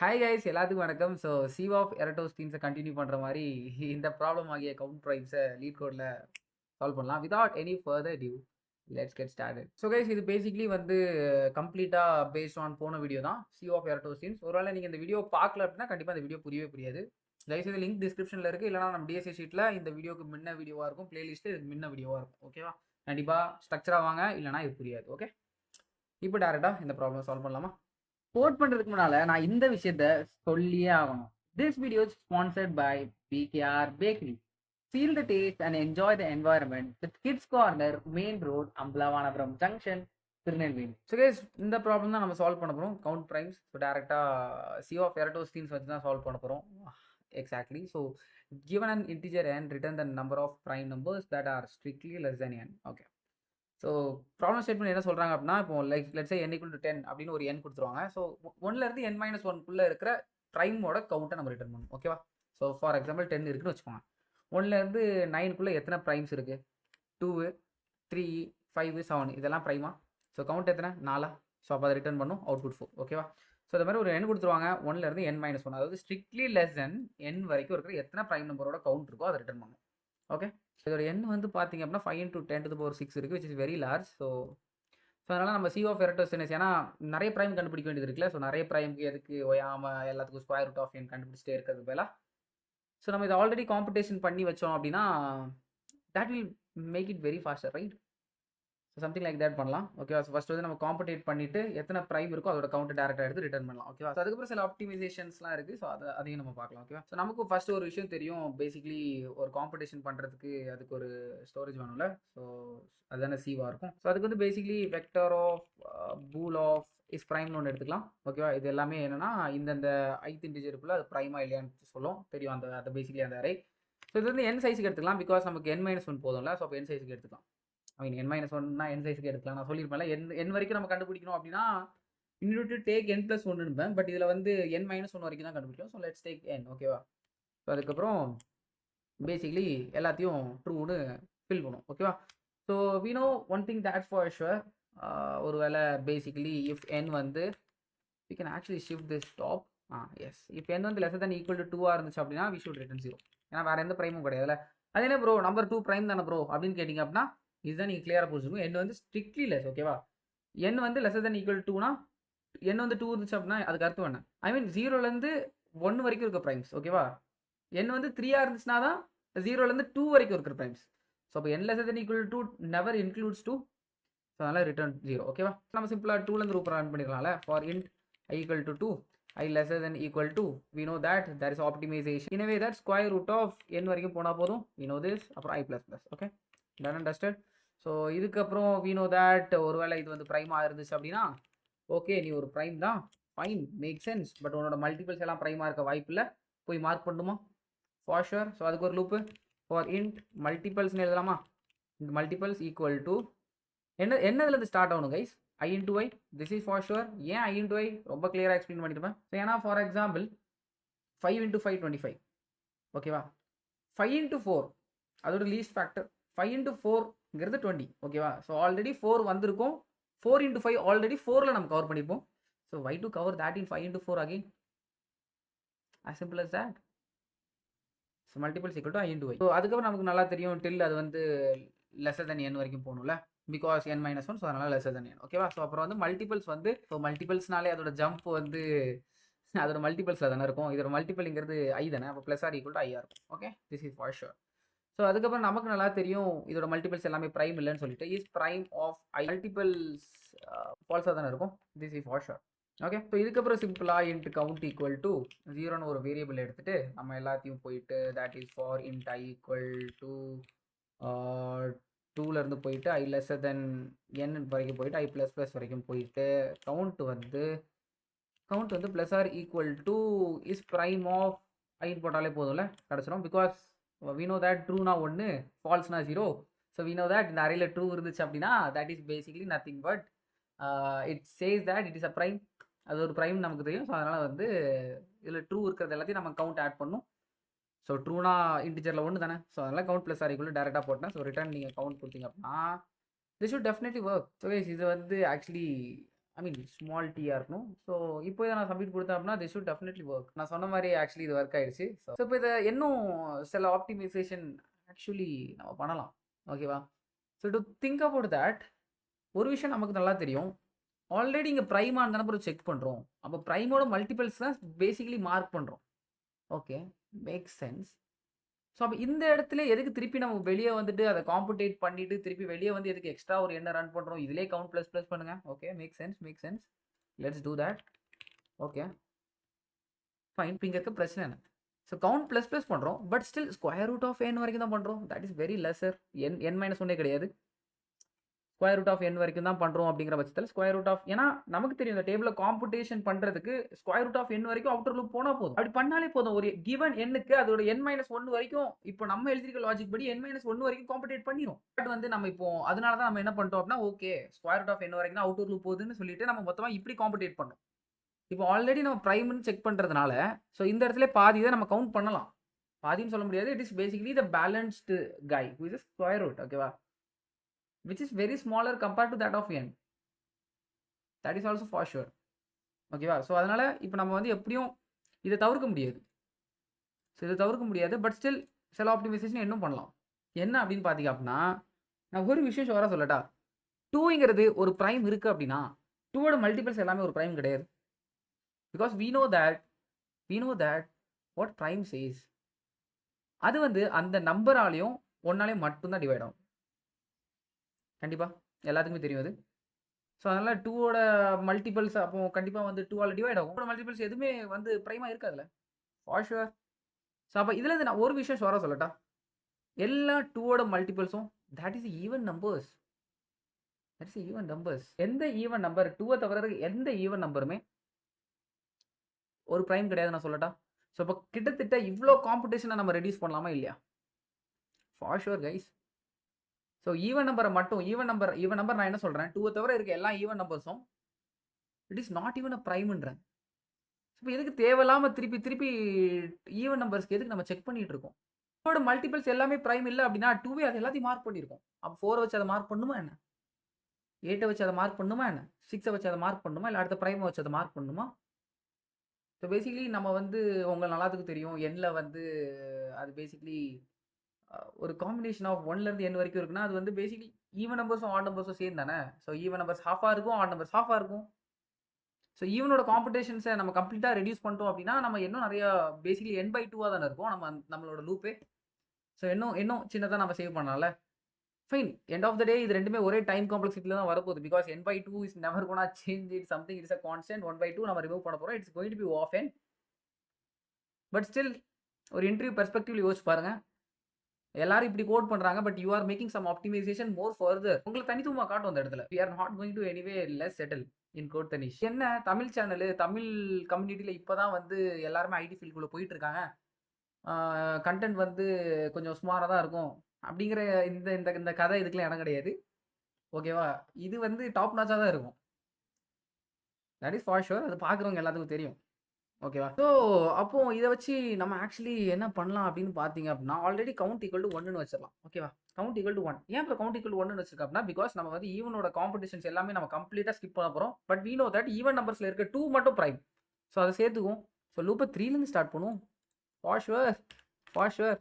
Hi guys எல்லாத்துக்கும் வணக்கம். So sieve of எரட்டோஸ்டீன்ஸை கண்டினியூ பண்ணுற மாதிரி இந்த ப்ராப்ளம் ஆகிய கவுண்ட் ப்ரைம்ஸை லீட் கோடில் சால்வ் பண்ணலாம் without any further due. Let's get started. So guys இது பேசிக்லி வந்து கம்ப்ளீட்டாக பேஸ்ட் ஆன் போன வீடியோ தான் சீவ் ஆஃப் எரட்டோஸ்டீன்ஸ். ஒருவேளை நீங்கள் இந்த வீடியோ பார்க்கல அப்படின்னா கண்டிப்பாக இந்த வீடியோ புரியவே புரியாது. கைஸ் இது லிங்க் டிஸ்கிரிப்ஷனில் இருக்குது, இல்லைனா நம்ம டிஎஸ்சி ஷீட்டில் இந்த வீடியோக்கு முன்ன வீடியோவாக இருக்கும், பிளேலிஸ்ட்டு இதுக்கு முன்ன வீடியோவாக இருக்கும். ஓகேவா? கண்டிப்பாக ஸ்ட்ரக்சராக வாங்க, இல்லைனா இது புரியாது. ஓகே, இப்போ டேரெக்டாக இந்த ப்ராப்ளம் சால்வ் பண்ணலாமா? கோட் பண்றதுக்கு முன்னால நான் இந்த விஷயத்த சொல்லியே ஆகணும். This video is sponsored by BKR Bakery. Feel the taste and enjoy the environment with Kids Corner, Main Road, Ambalavanappuram Junction, Tirunelveli. So guys இந்த ப்ராப்ளம் தான் நம்ம சால்வ் பண்ண போகிறோம். Count primes. ஸோ டேரெக்டாக சி ஆஃப் எரட்டோஸ்டீன்ஸ் வச்சு தான் solve பண்ண போகிறோம். Exactly. So given an integer n, return the number of prime numbers that are strictly less than n. Okay, so problem statement என்ன சொல்கிறாங்க அப்படின்னா, இப்போ லெட்ஸ் சே n = 10 அப்படின்னு ஒரு n கொடுத்துருவாங்க. ஸோ 1லேருந்து n - 1 இருக்கிற ப்ரைமோட கவுண்ட்டை நம்ம ரிட்டர்ன் பண்ணணும். ஓகேவா? ஸோ ஃபார் எக்ஸாம்பிள் 10 இருக்குன்னு வச்சுக்கோங்க. 1லேருந்து 9 எத்தனை ப்ரைம்ஸ் இருக்குது? 2, 3, 5, 7 இதெல்லாம் ப்ரைமா? ஸோ கவுண்ட் எத்தனை? 4. ஸோ அப்போ அதை ரிட்டர்ன் பண்ணும், அவுட்புட் 4. ஓகேவா? ஸோ அது மாதிரி ஒரு n கொடுத்துருவாங்க. 1லேருந்து n - 1, அதாவது ஸ்ட்ரிக்ட்லி லெஸ் தென் n வரைக்கும் இருக்கிற எத்தனை ப்ரைம் நம்பரோட கவுண்ட் இருக்கோ அதை ரிட்டர்ன் பண்ணும். ஓகே, ஸோ இதோட n வந்து பார்த்தீங்க அப்படின்னா 5 × 10⁶ இருக்குது, which is very large. So அதனால் நம்ம சி ஆஃப் எரட்டோஸ்டீன்ஸ், ஏன்னா நிறைய ப்ரைம் கண்டுபிடிக்க வேண்டியது இருக்குல்ல. ஸோ நிறைய ப்ரைமுக்கு எதுக்கு ஓயாமல் எல்லாத்துக்கும் ஸ்கொயர் ரூட் ஆஃப் n கண்டுபிடிச்சிட்டே இருக்கிறது பதிலாக, ஸோ நம்ம இதை ஆல்ரெடி காம்படிஷன் பண்ணி வச்சோம் அப்படின்னா that will make it very faster, right? So something like that பண்ணலாம். ஓகேவா? ஸோ ஃபஸ்ட் வந்து நம்ம காம்படேட் பண்ணிவிட்டு எத்தனை ப்ரைம் இருக்கோ அதோட கவுண்ட் டேரெக்டாக எடுத்து ரிட்டர்ன் பண்ணலாம். ஓகேவா? ஸோ அதுக்கப்புறம் சில ஆப்டிமைசேஷன்ஸ்லாம் இருக்குது. ஸோ அதையும் நம்ம பார்க்கலாம். ஓகேவா? ஸோ நமக்கு ஃபஸ்ட்டு ஒரு விஷயம் தெரியும், பேசிக்லி ஒரு காம்படிஷன் பண்ணுறதுக்கு அதுக்கு ஒரு ஸ்டோரேஜ் வேணும்ல. ஸோ அதுதானே சீவாக இருக்கும். ஸோ அதுக்கு வந்து basically vector of bool of is ப்ரைம்னு ஒன்று எடுத்துக்கலாம். ஓகேவா? இது எல்லாமே என்னென்னா இந்தந்த ith இன்டிஜருக்குள்ளே அது ப்ரைமா இல்லையான்னு சொல்லும் தெரியும். அந்த பேசிக்லி அந்த அரே. ஸோ இது வந்து n சைஸுக்கு எடுத்துக்கலாம், பிகாஸ் நமக்கு n - 1 போதும்ல. ஸோ அப்போ n சைஸுக்கு எடுத்துக்கலாம். ஐ மீன் n - 1னா n சைஸுக்கு எடுக்கலாம். நான் சொல்லியிருப்பேன்ல, n வரைக்கும் நம்ம கண்டுபிடிக்கணும் அப்படின்னா டு டேக் n + 1 பட் இதில் வந்து n - 1 வரைக்கும் தான் கண்டுபிடிக்கும். So let's take n. ஓகேவா? ஸோ அதுக்கப்புறம் பேசிக்லி எல்லாத்தையும் ட்ரூன்னு ஃபில் பண்ணும். ஓகேவா? So we know one thing that for sure. ஒரு வேளை பேசிக்லி இஃப் n வந்து we can actually shift this top. Yes, if n வந்து லெஸர் தென் ஈக்குவல் டு 2 இருந்துச்சு அப்படின்னா we should return 0. ஏன்னா வேறு எந்த ப்ரைமும் கிடையாதுல்ல. அது என்ன ப்ரோ நம்பர் 2 ப்ரைம் தானே ப்ரோ அப்படின்னு கேட்டிங்க அப்படின்னா இதுதான் நீங்கள் கிளியராக புரிஞ்சுக்கணும். n வந்து ஸ்ட்ரிக்ட்லி லெஸ். ஓகேவா? n வந்து லெஸர் தென் ஈக்குவல் 2னா n வந்து 2 இருந்துச்சு அப்படின்னா அதுக்கு அர்த்தம் என்ன? ஐ மீன் 0லேருந்து 1 வரைக்கும் இருக்க ப்ரைம்ஸ். ஓகேவா? n வந்து 3 இருந்துச்சுன்னா தான் 0லேருந்து 2 வரைக்கும் இருக்கிற ப்ரைம்ஸ். ஸோ அப்போ n லெஸர் தென் ஈக்குவல் 2 நெவர் இன்க்ளூட்ஸ் 2. ஸோ அதனால் ரிட்டர்ன் 0. ஓகேவா? நம்ம சிம்பிளாக 2லேருந்து ரூப் ரன் பண்ணிடலாம்ல. For int I = 2, I lesser than equal to, we know that there is optimization in a way that square root of n வரைக்கும் போனால் போதும். we know this. அப்புறம் i++. Okay, done and dusted. So இதுக்கப்புறம் we know that ஒருவேளை இது வந்து ப்ரைமாக இருந்துச்சு அப்படின்னா ஓகே நீ ஒரு ப்ரைம் தான், ஃபைன், மேக் சென்ஸ். பட் உன்னோட மல்டிபிள்ஸ் எல்லாம் ப்ரைமாக இருக்க வாய்ப்பு இல்லை, போய் மார்க் பண்ணுமா? For sure. ஸோ அதுக்கு ஒரு லூப்பு. ஃபார் int மல்டிபிள்ஸ்னு எழுதலாமா? இந்த மல்டிபிள்ஸ் ஈக்குவல் டு என்னதுலேருந்து ஸ்டார்ட் ஆகணும் guys? i into i. this is for sure. ஏன் i into i ரொம்ப கிளியராக எக்ஸ்பிளைன் பண்ணிட்டுப்பேன். ஸோ ஏன்னா ஃபார் எக்ஸாம்பிள் 5 × 5 25. ஓகேவா? 5 × 4 அதோட லீஸ்ட் ஃபேக்டர். 5 × 4ங்கிறது 20. ஓகேவா? ஸோ ஆல்ரெடி 4 வந்திருக்கும். 4 × 5 ஆல்ரெடி 4ல் நம்ம கவர் பண்ணியிருப்போம். So why to cover that in 5 × 4 again? as simple as that. So multiples equal to i into i. So அதுக்கப்புறம் நமக்கு நல்லா தெரியும் டில் அது வந்து லெஸர் தென் n வரைக்கும் போகணும்ல, பிகாஸ் n - 1. ஸோ அதனால் லெஸர் தென் n. ஓகேவா? ஸோ அப்புறம் வந்து மல்டிபிள்ஸ் வந்து, ஸோ மல்டிபிள்ஸ்னாலே அதோட ஜம்ப் வந்து அதோட மல்டிபிள்ஸில் தானே இருக்கும். இதோட மல்டிபிள்ங்கிறது i தானே, அப்போ plus or equal to i இருக்கும். Okay, this is for sure. So அதுக்கப்புறம் நமக்கு நல்லா தெரியும் இதோட மல்டிபிள்ஸ் எல்லாமே ப்ரைம் இல்லைன்னு சொல்லிட்டு is prime of i. Multiples ஃபால்ஸாக தானே இருக்கும். This is for sure. Okay, so இதுக்கப்புறம் சிம்பிளாக int count ஈக்குவல் டு 0ன்னு ஒரு வேரியபிள் எடுத்துகிட்டு நம்ம எல்லாத்தையும் போயிட்டு that is for int i = 2லேருந்து போயிட்டு i lesser than n வரைக்கும் போயிட்டு i++ வரைக்கும் போயிட்டு கவுண்ட் வந்து plus or equal to is prime of i போட்டாலே போதும்ல, கிடச்சிரும். பிகாஸ் we know that ட்ரூனா 1, ஃபால்ஸ்னா 0. ஸோ we know that இந்த அறையில் ட்ரூ இருந்துச்சு அப்படின்னா that is basically nothing but it says that it is a prime. அது ஒரு ப்ரைம் நமக்கு தெரியும். ஸோ அதனால் வந்து இதில் ட்ரூ இருக்கிறது எல்லாத்தையும் நம்ம கவுண்ட் ஆட் பண்ணும். ஸோ ட்ரூனா இன்டிஜரில் 1 தானே. ஸோ அதனால் கவுண்ட் ப்ளஸ் ஆர் ஈக்குவல் டேரெக்டாக போட்டேன். ஸோ ரிட்டர்ன் நீங்கள் கவுண்ட் கொடுத்தீங்க அப்படின்னா this should definitely work. So guys இது வந்து ஆக்சுவலி ஐ மீன் ஸ்மால் டீயாக இருக்கணும். ஸோ இப்போ இதை நான் சப்மிட் கொடுத்தேன் அப்படின்னா திஸ் ஷுட் டெஃபினெட்லி ஒர்க். நான் சொன்ன மாதிரி ஆக்சுவலி இது ஒர்க் ஆயிடுச்சு. ஸோ இப்போ இதை இன்னும் சில ஆப்டிமைசேஷன் ஆக்சுவலி நம்ம பண்ணலாம். ஓகேவா? So to think about that, ஒரு விஷயம் நமக்கு நல்லா தெரியும். ஆல்ரெடி இங்கே ப்ரைமான்னு தானே அப்புறம் செக் பண்ணுறோம். அப்போ ப்ரைமோட மல்டிபிள்ஸ் தான் பேசிக்கலி மார்க் பண்ணுறோம். Okay, make sense. ஸோ அப்போ இந்த இடத்துல எதுக்கு திருப்பி நம்ம வெளியே வந்துட்டு அதை காம்படேட் பண்ணிட்டு திருப்பி வெளியே வந்து எதுக்கு எக்ஸ்ட்ரா ஒரு எண்ணை ரன் பண்ணுறோம்? இதிலே கவுண்ட் ப்ளஸ் ப்ளஸ் பண்ணுங்க. Okay, make sense, make sense. Let's do that. Okay fine. இப்போ இங்கே இருக்க பிரச்சனை என்ன? ஸோ கவுண்ட் ப்ளஸ் ப்ளஸ் பண்ணுறோம், but still square root of n வரைக்கும் தான் பண்ணுறோம். That is very lesser. N minus ஒன்னே கிடையாது, ஸ்கொயர் ரூட் ஆஃப் என் வரைக்கும் தான் பண்ணுறோம். அப்படிங்கிற பட்சத்தில் ஸ்கொயர் ரூட் ஆஃப், ஏன்னா நமக்கு தெரியும் இந்த டேபிளில் காம்படிஷன் பண்ணுறதுக்கு ஸ்கொயர் ரூட் ஆஃப் என் வரைக்கும் அவுட்டர் லூப் போனால் போதும். அப்படி பண்ணாலே போதும். ஒரு கிவன் எண்ணுக்கு அதோட என் மைனஸ் ஒன்று வரைக்கும் இப்போ நம்ம எழுதிருக்க லாஜிக் படி என் மைனஸ் ஒன்று வரைக்கும் காம்படேட் பண்ணிடும். பட் வந்து நம்ம இப்போ அதனால தான் நம்ம என்ன பண்ணிட்டோம் அப்படின்னா, okay square root of n வரைக்கும் தான் அவுட்டர் லூப் போகுதுன்னு சொல்லிட்டு நம்ம மொத்தமாக இப்படி காம்படேட் பண்ணோம். இப்போ ஆல்ரெடி நம்ம ப்ரைம்னு செக் பண்ணுறதுனால ஸோ இந்த இடத்துல பாதி தான் நம்ம கவுண்ட் பண்ணலாம். பாதின்னு சொல்ல முடியாது. It is basically the balanced guy who is square root. ஓகேவா? which is very smaller compared to that of n. That is also for sure. ஓகேவா? ஸோ அதனால் இப்போ நம்ம வந்து எப்படியும் இதை தவிர்க்க முடியாது. ஸோ இதை தவிர்க்க முடியாது, பட் ஸ்டில் சில ஆப்டிமைசேஷன் இன்னும் பண்ணலாம். என்ன அப்படின்னு பார்த்தீங்க அப்படின்னா, நான் ஒரு விஷயம் ஷோராக சொல்லட்டா, டூங்கிறது ஒரு ப்ரைம் இருக்குது அப்படின்னா டூவோட மல்டிபிள்ஸ் எல்லாமே ஒரு ப்ரைம் கிடையாது. Because we know that what prime says, அது வந்து அந்த நம்பராலையும் ஒன்னாலையும் மட்டும்தான் டிவைட் ஆகும். கண்டிப்பாக எல்லாத்துக்குமே தெரியும் அது. ஸோ அதனால் டூவோட மல்டிபிள்ஸ் அப்போ கண்டிப்பாக வந்து டூவால் டிவைட் ஆகும். டூவோட மல்டிபிள்ஸ் எதுவுமே வந்து ப்ரைமாக இருக்காதுல்ல, ஃபார் ஷுவர். ஸோ அப்போ இதுலேருந்து நான் ஒரு விஷயம் ஷுவராக சொல்லட்டா, எல்லா டூவோட மல்டிபிள்ஸும் that is even numbers. That is even numbers. எந்த ஈவன் நம்பர் டூவை தவிர எந்த ஈவன் நம்பருமே ஒரு ப்ரைம் கிடையாது நான் சொல்லட்டா. ஸோ இப்போ கிட்டத்தட்ட இவ்வளோ காம்படிஷனை நம்ம ரெடியூஸ் பண்ணலாமா இல்லையா? For sure guys. So even நம்பரை மட்டும் ஈவன் நம்பர் நான் என்ன சொல்கிறேன், டூவை தவிர இருக்க எல்லா ஈவன் நம்பர்ஸும் it is not even a ப்ரைம்ன்றேன். இப்போ எதுக்கு தேவையில்லாமல் திருப்பி ஈவன் நம்பர்ஸ்க்கு எதுக்கு நம்ம செக் பண்ணிட்டு இருக்கோம்? டூவோட மல்டிபிள்ஸ் எல்லாமே ப்ரைம் இல்லை அப்படின்னா டூவே அது எல்லாத்தையும் மார்க் பண்ணியிருக்கோம். அப்போ 4 வச்சு அதை மார்க் பண்ணுமா என்ன? 8 வச்சு அதை மார்க் பண்ணுமா என்ன? 6 வச்சு அதை மார்க் பண்ணுமா? இல்லை அடுத்த ப்ரைமை வச்சு அதை மார்க் பண்ணுமா? ஸோ பேசிக்கலி நம்ம வந்து உங்களுக்கு நல்லாத்துக்கு தெரியும், எண்ணில் வந்து அது பேசிக்கலி ஒரு காம்பினேஷன் ஆஃப் 1லேருந்து n வரைக்கும் இருக்குன்னா அது வந்து பேசிக்கலி ஈவன் நம்பர்ஸும் ஆட் நம்பர்ஸும் சேர்ந்து தானே. ஸோ ஈவன் நம்பர்ஸ் ஹாஃபாக இருக்கும், ஆட் நம்பர்ஸ் ஹாஃபாக இருக்கும். ஸோ ஈவனோட காம்படிஷன்ஸை நம்ம கம்ப்ளீட்டாக ரெடியூஸ் பண்ணிட்டோம் அப்படின்னா நம்ம இன்னும் நிறையா பேசிக்கலி n/2 தானே இருக்கும் நம்மளோட லூப்பே. ஸோ இன்னும் சின்னதாக நம்ம சேவ் பண்ணலாம்ல. Fine. End of the day இது ரெண்டுமே ஒரே டைம் காம்ப்ளெக்சிட்டியில் தான் வரப்போகுது. Because n/2 is never gonna change. It something it's a constant. 1/2 நம்ம ரிமூவ் பண்ண போகிறோம். It's going to be of n. But still ஒரு இன்டர்வியூ பெர்ஸ்பெக்டிவ்ல யோசிச்சு பாருங்க. எல்லாரும் இப்படி கோட் பண்றாங்க, but you are making some optimization more further. உங்களுக்கு தனித்துவமா காட்டும் அந்த இடத்துல. we are not going to anyway less settle in code Tanishq. என்ன தமிழ் சேனல் தமிழ் கம்யூனிட்டியில் இப்போதான் வந்து எல்லாருமே ஐடி ஃபீல்டுக்குள்ள போயிட்டு இருக்காங்க. கண்டென்ட் வந்து கொஞ்சம் சுமாராக தான் இருக்கும் அப்படிங்கிற இந்த கதை இதுக்கெல்லாம் இடம் கிடையாது. ஓகேவா? இது வந்து டாப் நாச்சாக தான் இருக்கும். That is for sure. அது பார்க்குறவங்க எல்லாத்துக்கும் தெரியும். ஓகேவா? ஸோ அப்போ இதை வச்சு நம்ம ஆக்சுவலி என்ன பண்ணலாம் அப்படின்னு பார்த்தீங்க அப்படின்னா, ஆல்ரெடி கவுண்ட் ஈக்குவல் டு 1ன்னு வச்சிடலாம். ஓகேவா? Count equal to 1. ஏன் இப்போ கவுண்ட் ஈக்குவல் டு 1ன்னு வச்சிருக்கோம் அப்படின்னா, பிகாஸ் நம்ம வந்து ஈவனோட காம்படிஷன்ஸ் எல்லாமே நம்ம கம்ப்ளீட்டாக ஸ்கிப் பண்ண போகிறோம். But we know that even நம்பர்ஸில் இருக்க 2 மட்டும் ப்ரைம். ஸோ அதை சேர்த்துக்கும். ஸோ லூப்பை 3லேருந்து ஸ்டார்ட் பண்ணுவோம். ஃபார் ஷுவர்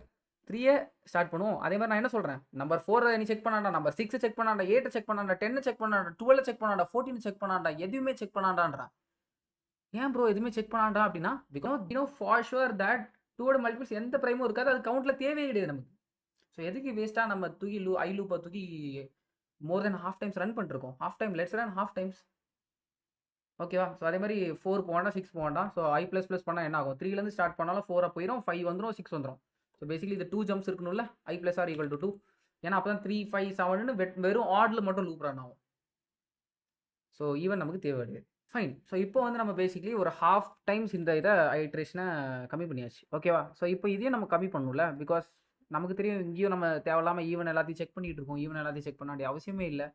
3 ஸ்டார்ட் பண்ணுவோம். அதே மாதிரி நான் என்ன சொல்கிறேன், நம்பர் 4 நீ செக் பண்ணாண்டா, நம்பர் 6 செக் பண்ணாண்டா, 8 செக் பண்ணாண்டா, 10 செக் பண்ணாண்டா, 12 செக் பண்ணாண்டா, 14 செக் பண்ணாண்டா, எதுவுமே செக் பண்ணாண்டான்றா. ஏன் ப்ரோ எதுவுமே செக் பண்ணாண்டா அப்படின்னா, because you know for sure that டூவோட மல்டிபிள்ஸ் எந்த ப்ரைமும் இருக்காது. அது கவுண்ட்ல தேவையே கிடையாது நமக்கு. ஸோ எதுக்கு வேஸ்ட்டாக நம்ம தூக்கி ஐ லூப்பை தூக்கி மோர் தென் ஹாஃப் டைம்ஸ் ரன் பண்ணிருக்கோம். Half time let's run half times. ஓகேவா? ஸோ அதே மாதிரி 4 போவாண்டா 6 போவாண்டா. ஸோ i ++ பண்ணால் என்ன ஆகும்? 3லேருந்து ஸ்டார்ட் பண்ணாலும் 4 போயிடும், 5 வந்துடும், 6 வந்துடும். ஸோ பேசிக்கலி இந்த 2 ஜம்ப்ஸ் இருக்கணும்ல, i + r = 2. ஏன்னா அப்போ தான் 3, 5, 7ன்னு வெறும் ஆட்ல மட்டும் லூப் ரன் ஆகும். ஸோ ஈவன் நமக்கு தேவை கிடையாது. ஃபைன். ஸோ இப்போ வந்து நம்ம பேசிக்கலி ஒரு ஹாஃப் டைம்ஸ் இந்த ஐட்ரேஷனை கம்மி பண்ணியாச்சு. ஓகேவா? ஸோ இப்போ இதையும் நம்ம கம்மி பண்ணணும்ல, பிகாஸ் நமக்கு தெரியும் இங்கேயும் நம்ம தேவையில்லாமல் ஈவன் எல்லாத்தையும் செக் பண்ணிட்டு இருக்கோம். ஈவன் எல்லாத்தையும் செக் பண்ண வேண்டிய அவசியமே இல்லை.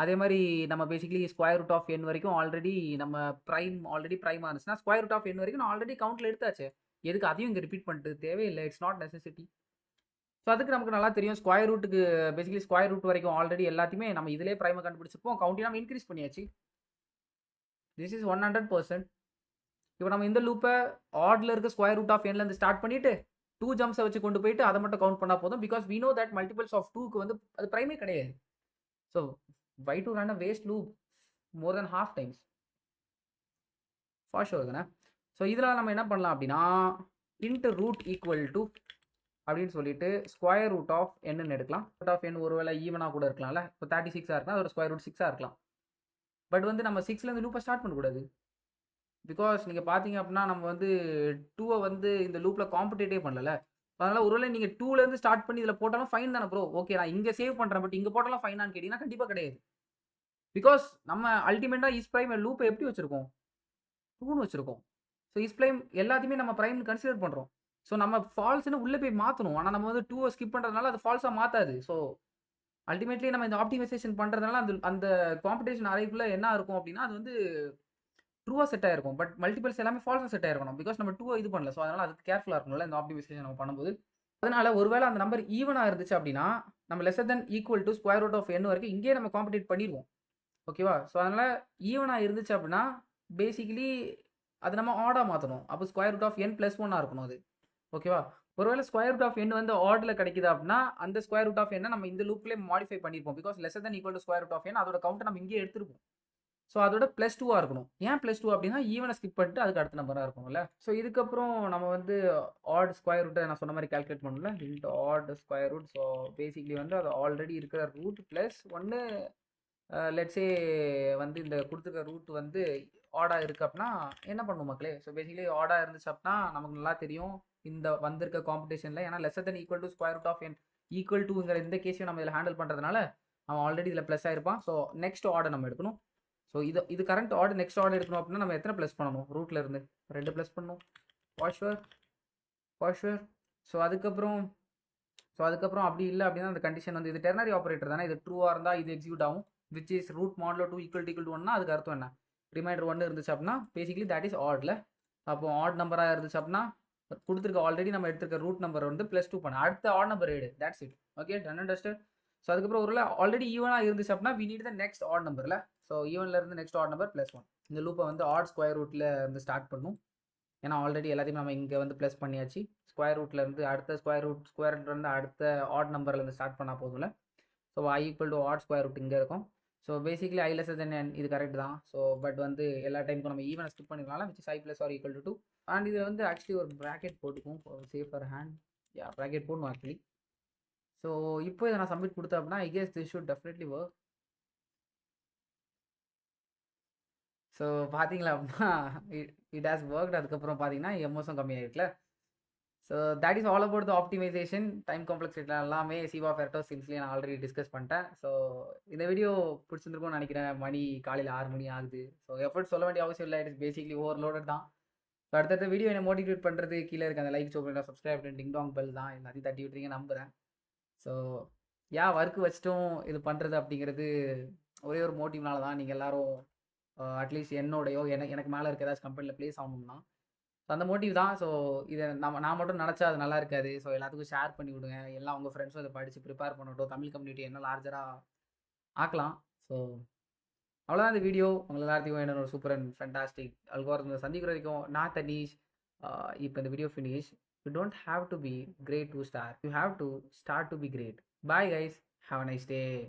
அதே மாதிரி நம்ம basically square root of n வரைக்கும் ஆல்ரெடி நம்ம ப்ரைமாக இருந்துச்சுன்னா ஸ்கொயர் ரூட் ஆஃப் n வரைக்கும் நான் ஆல்ரெடி கவுண்ட்டில் எடுத்தாச்சு. எதுக்கு அதையும் இங்கே ரிப்பீட் பண்ணிட்டு தேவையில்லை. It's not necessity. ஸோ அதுக்கு நமக்கு நல்லா தெரியும் ஸ்கொயர் ரூட்டுக்கு பேசிக்கலி ஸ்கொயர் ரூட் வரைக்கும் ஆல்ரெடி எல்லாத்தையுமே நம்ம இதிலே ப்ரைமை கண்டுபிடிச்சிருப்போம். கவுண்ட்டி நம்ம இன்க்ரீஸ் பண்ணியாச்சு. This is 100%. இப்போ நம்ம இந்த லூப்பை ஆட்ல இருக்க ஸ்கொயர் ரூட் ஆஃப் என்லேருந்து ஸ்டார்ட் பண்ணிட்டு 2 ஜம்ப்ஸை வச்சு கொண்டு போயிட்டு அதை மட்டும் கவுண்ட் பண்ணால் போதும். Because we know that multiples of 2க்கு வந்து அது ப்ரைமே கிடையாது. So why to run a waste loop more than half times for sure தானே. ஸோ இதில் நம்ம என்ன பண்ணலாம் அப்படின்னா இன்ட்டு ரூட் ஈக்குவல் டு அப்படின்னு சொல்லிட்டு ஸ்கொயர் ரூட் ஆஃப் என்னன்னு எடுக்கலாம். ரூட் ஆஃப் என் ஒருவேளை ஈவனாக கூட இருக்கலாம்ல. இப்போ 36 இருக்கலாம், அதோட ஸ்கொயர் ரூட் 6 இருக்கலாம். பட் வந்து நம்ம 6லேருந்து லூப்பை ஸ்டார்ட் பண்ணக்கூடாது. பிகாஸ் நீங்கள் பார்த்தீங்க அப்படின்னா நம்ம வந்து 2வை வந்து இந்த லூப்பில் காம்படேட்டே பண்ணல. அதனால் ஒருவேளை நீங்கள் 2லேருந்து ஸ்டார்ட் பண்ணி இதில் போட்டாலும் ஃபைன் தானே ப்ரோ. ஓகே நான் இங்கே சேவ் பண்ணுறேன், பட் இங்கே போட்டாலும் ஃபைனான்னு கேட்டிங்கன்னா கண்டிப்பாக கிடையாது. பிகாஸ் நம்ம அல்டிமேட்டாக இஸ் ப்ரைம் லூப்பை எப்படி வச்சுருக்கோம், 2ன்னு வச்சுருக்கோம். ஸோ இஸ் ப்ரைம் எல்லாத்தையுமே நம்ம ப்ரைம்னு கன்சிடர் பண்ணுறோம். ஸோ நம்ம ஃபால்ஸ்னு உள்ளே போய் மாற்றணும். ஆனால் நம்ம வந்து 2வை ஸ்கிப் பண்ணுறதுனால அது ஃபால்ஸாக மாற்றாது. ஸோ அல்டிமேட்லி நம்ம இந்த ஆப்டிமைசேஷன் பண்ணுறதுனால அந்த காம்படிஷன் அறைக்குள்ளே என்ன இருக்கும் அப்படின்னா அது வந்து ட்ரூவாக செட் ஆயிருக்கும். பட் மல்டிபிள்ஸ் எல்லாமே ஃபால்ஸாக செட் ஆயிருக்கணும். பிகாஸ் நம்ம 2வை இது பண்ணல. ஸோ அதனால் அதுக்கு கேர்ஃபுல்லாக இருக்கணும்ல இந்த ஆப்டிமைசேஷன் நம்ம பண்ணும்போது. அதனால் ஒருவேளை அந்த நம்பர் ஈவனாக இருந்துச்சு அப்படின்னா நம்ம lesser then equal to square root of n வரைக்கும் இங்கேயே நம்ம காம்படேட் பண்ணிடுவோம். ஓகேவா. ஸோ அதனால் ஈவனாக இருந்துச்சு அப்படின்னா பேசிக்கலி அது நம்ம ஆடாக மாற்றணும். அப்போ square root of n plus 1 இருக்கணும் அது. ஓகேவா. ஒருவேளை ஸ்கொயர் ரூட் ஆஃப் என் வந்து ஆடில் கிடைக்குது அப்படின்னா அந்த ஸ்கொயர் ரூட் ஆஃப் என்ன நம்ம இந்த லூப்லேயே மாடிஃபை பண்ணியிருப்போம். Because lesser then equal to square root of n அதோட கவுண்ட்டை நம்ம இங்கேயே எடுத்துருப்போம். ஸோ அதோட +2 இருக்கணும். ஏன் +2 அப்படின்னா ஈவனை ஸ்கிப் பண்ணிட்டு அதுக்கு அடுத்த நம்பராக இருக்கணும்ல. ஸோ இதுக்கப்புறம் நம்ம வந்து ஆட் ஸ்கொயர் ரூட்டை நான் சொன்ன மாதிரி கால்குலேட் பண்ணல. Into odd square root. So basically வந்து அது ஆல்ரெடி இருக்கிற ரூட் ப்ளஸ் 1 லெட்ஸே வந்து இந்த கொடுத்துருக்க ரூட் வந்து ஆடாக இருக்குது அப்படின்னா என்ன பண்ணும் மக்களே. ஸோ பேசிக்கலி ஆடாக இருந்துச்சு அப்படின்னா நமக்கு நல்லா தெரியும் இந்த வந்திருக்க காம்படிஷனில். ஏன்னா lesser then equal to square root of n equal டுங்கிற இந்த கேஸையும் நம்ம இதில் ஹேண்டில் பண்ணுறதுனால அவன் ஆல்ரெடி இதில் ப்ளஸ் ஆயிருப்பான். ஸோ நெக்ஸ்ட் ஆர்டர் நம்ம எடுக்கணும். ஸோ இது கரண்ட் ஆர்டர் நெக்ஸ்ட் ஆர்டர் எடுக்கணும் அப்படின்னா நம்ம எத்தனை ப்ளஸ் பண்ணணும் ரூட்டில் இருந்து 2 ப்ளஸ் பண்ணணும். For sure. ஸோ அதுக்கப்புறம் அப்படி இல்லை அப்படின்னா அந்த கண்டிஷன் வந்து இது டெர்னரி ஆப்ரேட்டர் தானே. இது ட்ரூவாக இருந்தால் இது எக்ஸிக்யூட் ஆகும். Which is root modulo 2 equal to 1னா அதுக்கு அர்த்தம் என்ன, ரிமைண்டர் 1 இருந்துச்சு அப்படின்னா பேசிக்கலி தட் இஸ் ஆட்ல. அப்போ ஆட் நம்பராக இருந்துச்சு அப்படின்னா கொடுத்துருக்க ஆல்ரெடி நம்ம எடுத்துருக்க ரூட் நம்பர் வந்து +2 பண்ண அடுத்த ஆட் நம்பர் எடு. That's it. Okay done and dusted. So அதுக்கப்புறம் ஒரு ஆல்ரெடி ஈவனாக இருந்துச்சு அப்படின்னா we need the next odd நம்பரில். ஸோ ஈவனில் இருந்து நெக்ஸ்ட் ஆட் நம்பர் +1. இந்த லூப்பை வந்து ஆட் ஸ்கொயர் ரூட்டில் இருந்து ஸ்டார்ட் பண்ணும். ஏன்னா ஆல்ரெடி எல்லாத்தையும் நம்ம இங்கே வந்து ப்ளஸ் பண்ணியாச்சு. ஸ்கொயர் ரூட்லேருந்து அடுத்த ஸ்கொயர் ரூட்லேருந்து அடுத்த ஆட் நம்பர்லேருந்து ஸ்டார்ட் பண்ணால் போதும்ல. So i equal to odd square root இங்கே இருக்கும். So basically i lesser then n இது கரெக்ட் தான். ஸோ பட் வந்து எல்லா டைமுக்கும் நம்ம ஈவனை ஸ்கிப் பண்ணிக்கலாம். Which is i + or equal to 2. And இது வந்து ஆக்சுவலி ஒரு ப்ராக்கெட் போட்டுக்கும் சேஃபர் ஹேண்ட். ப்ராக்கெட் போடணும் ஆக்சுவலி. ஸோ இப்போ இதை நான் சப்மிட் கொடுத்தேன் அப்படின்னா I guess this should definitely work. So பார்த்தீங்களா அப்படின்னா இட் ஹாஸ் ஒர்க்ட். அதுக்கப்புறம் பார்த்தீங்கன்னா எம்எஸும் கம்மியாயிருக்குல. So that is all about the optimisation. Time complexity எல்லாமே சிவ் ஆஃப் எரட்டோஸ் ஸ்கில்ஸ்லேயே நான் ஆல்ரெடி டிஸ்கஸ் பண்ணிட்டேன். ஸோ இந்த வீடியோ பிடிச்சிருந்துருக்கும்னு நினைக்கிறேன். மணி காலையில் 6 மணி ஆகுது. ஸோ எஃபர்ட் சொல்ல வேண்டிய அவசியம் இல்லை. இட் இஸ் பேசிக்லி ஓவர்லோடட் தான். ஸோ அடுத்தடுத்த வீடியோ என்ன மோட்டிவேட் பண்ணுறது கீழே இருக்க அந்த லைக் சோப் சப்ஸ்கிரைப் டிங் டாங் பெல் தான் எல்லாத்தையும் தட்டி விட்டுறீங்க நம்புகிறேன். ஸோ ஒர்க்கு வச்சுட்டும் இது பண்ணுறது அப்படிங்கிறது ஒரே ஒரு மோட்டிவ்னால தான். நீங்கள் எல்லோரும் அட்லீஸ்ட் என்னோடையோ எனக்கு மேலே இருக்க ஏதாச்சும் கம்பெனியில் ப்ளேஸ் ஆகணும்னா ஸோ அந்த மோட்டிவ் தான். ஸோ இதை நான் மட்டும் நினச்சா அது நல்லா இருக்காது. ஸோ எல்லாத்துக்கும் ஷேர் பண்ணி விடுங்க. எல்லாம் உங்கள் ஃப்ரெண்ட்ஸும் இதை படித்து ப்ரிப்பேர் பண்ணட்டும். தமிழ் கம்யூனிட்டி என்ன லார்ஜராக ஆக்கலாம். ஸோ அவ்வளோதான் இந்த வீடியோ. உங்கள் எல்லாத்தையும் என்ன ஒரு சூப்பர் அண்ட் ஃபேண்டாஸ்டிக் அல்காரிதம் சந்திக்கிற வரைக்கும் நான் தனீஷ். இப்போ இந்த video finish. You don't have to be great to start. You have to start to be great. Bye guys. Have a nice day.